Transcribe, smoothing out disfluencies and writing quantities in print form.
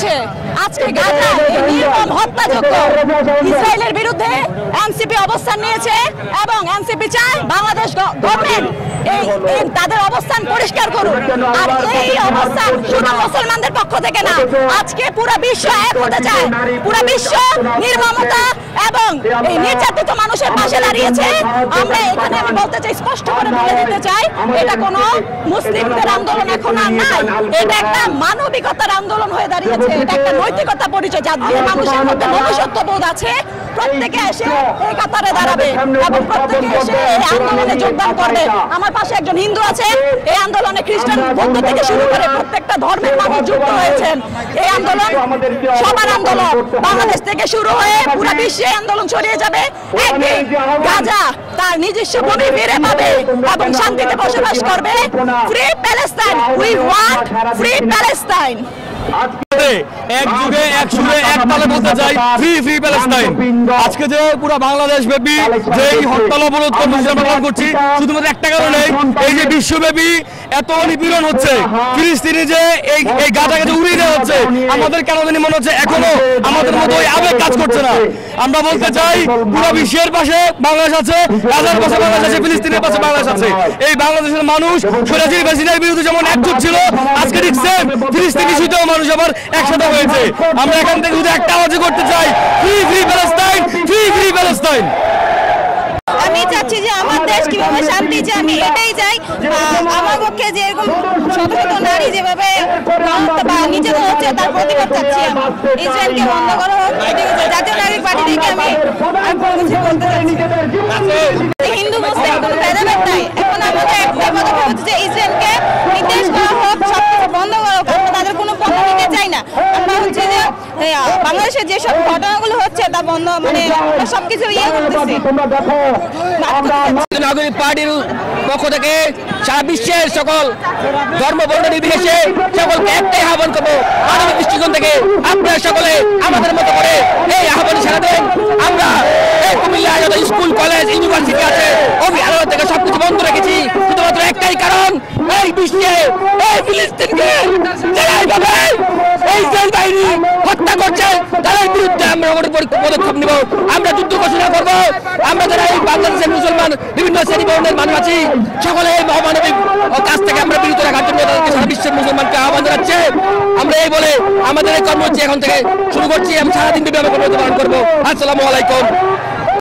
হচ্ছে আজকে গাজা এই নির্মম হত্যাযজ্ঞ ইসরায়েলের বিরুদ্ধে এনসিপি অবস্থান নিয়েছে এবং এনসিপি চায় বাংলাদেশ গভর্নমেন্ট তাদের অবস্থান পরিষ্কার করুক। আর এই অবস্থান শুধু মুসলমানদের পক্ষ থেকে না, আজকে পুরো বিশ্ব এক হতে চায়। পুরো বিশ্ব নির্মমতা এবং এই নির্যাতিত মানুষের পাশে দাঁড়িয়েছে। আমরা এখানে আমি বলতে চাই, স্পষ্ট করে বলে দিতে চাই, এটা কোনো মুসলিমদের আন্দোলন এখন আর নাই, এটা একটা মানবিকতার আন্দোলন হয়ে দাঁড়িয়েছে। এটা একটা নৈতিকতা পরিচয়, যাদের মানুষের মধ্যে মনুষ্যত্ববোধ আছে প্রত্যেকে এসে এই কাতারে দাঁড়াবে এবং প্রত্যেকে এসে এই আন্দোলনে যোগদান করবে। আমার পাশে একজন হিন্দু আছে, এই আন্দোলনে খ্রিস্টান বৌদ্ধ থেকে শুরু করে প্রত্যেকটা ধর্মের মানুষ যুক্ত হয়েছেন। এই আন্দোলন সবার আন্দোলন, বাংলাদেশ থেকে শুরু হয়ে পুরো বিশ্বে আন্দোলন ছড়িয়ে যাবে। একদিন গাজা তার নিজস্ব ভূমি ফিরে পাবে এবং শান্তিতে বসবাস করবে। Free Palestine, we want free Palestine. এক যুগে এক সুরে এক তালে বলতে চাই, ফ্রি ফ্রি প্যালেস্টাইন। আজকে যে পুরো বাংলাদেশ ব্যাপী যে হরতাল অবরোধ কর্মসূচি আমরা পালন করছি, শুধুমাত্র একটা কারণে, এই যে বিশ্বব্যাপী এত নিপীড়ন হচ্ছে, ফিলিস্তিনে যে এই গাজাকে যে উড়িয়ে দেওয়া হচ্ছে, আমাদের কেন জানি মনে হচ্ছে এখনো আমাদের মতো ওই আবেগ কাজ করছে না। আমরা বলতে চাই, পুরো বিশ্বের পাশে বাংলাদেশ আছে, গাজার পাশে বাংলাদেশ আছে, ফিলিস্তিনের পাশে বাংলাদেশ আছে। এই বাংলাদেশের মানুষ স্বৈরাচারী বাসিন্দার বিরুদ্ধে যেমন একজোট ছিল, আজকে দেখছেন ফিলিস্তিন ইস্যুতেও মানুষ আবার একসাথে হয়েছে। আমরা এখান থেকে শুধু একটা আওয়াজ করতে চাই, free free Palestine, free free Palestine. আমি চাচ্ছি যে আমার দেশ কিভাবে শান্তি চাই, আমি এটাই চাই। আমার পক্ষে যে এরকম শত শত নারী যেভাবে নির্যাতন হচ্ছে তার প্রতিবাদ চাচ্ছি। আমি ইসরায়েলকে বন্ধ করা হোক, জাতীয় নাগরিক পার্টি থেকে আমি কিছু বলতে চাচ্ছি। হিন্দু মুসলিম কোনো ভেদাভেদ নাই, এখন আমাদের একটা পদক্ষেপ হচ্ছে যে ইসরায়েলকে নির্দেশ করা হোক, সবকিছু বন্ধ করা হোক। আমরা তাদের কোনো পণ্য নিতে চাই না। আমরা হচ্ছে যে বাংলাদেশের যেসব ঘটনাগুলো হচ্ছে তা বন্ধ, মানে সবকিছু ইয়ে করতেছি। নাগরিক পার্টির পক্ষ থেকে সারা বিশ্বের সকল ধর্ম বর্ণ নির্বিশেষে সকলকে একটাই আহ্বান করবো, মানবিক দৃষ্টিকোণ থেকে আপনারা সকলে আমাদের মতো করে এই আহ্বানে সাড়া দেন। আমরা এই কুমিল্লায় যত স্কুল কলেজ ইউনিভার্সিটি আছে, আদালত থেকে সবকিছু বন্ধ রেখেছি শুধুমাত্র একটাই কারণ, এই বিশ্বে এই ফিলিস্তিনকে যারা এইভাবে এই ইসরায়েল বাহিনী হত্যা করছে তাদের বিরুদ্ধে আমরা পদক্ষেপ নিব। আমরা যুদ্ধ ঘোষণা করবো। আমরা যারা এই বাংলাদেশের মুসলমান বিভিন্ন শ্রেণী বর্ণের মানুষ আছি, সকলে এই অমানবিক কাজ থেকে আমরা বিরত রাখার জন্য তাদেরকে সারা বিশ্বের মুসলমানকে আহ্বান জানাচ্ছে। আমরা এই বলে আমাদের এই কর্মসূচি এখন থেকে শুরু করছি। আমি সারাদিন ব্যাপী আমরা কর্মসূচি পালন করবো। আসসালামু আলাইকুম।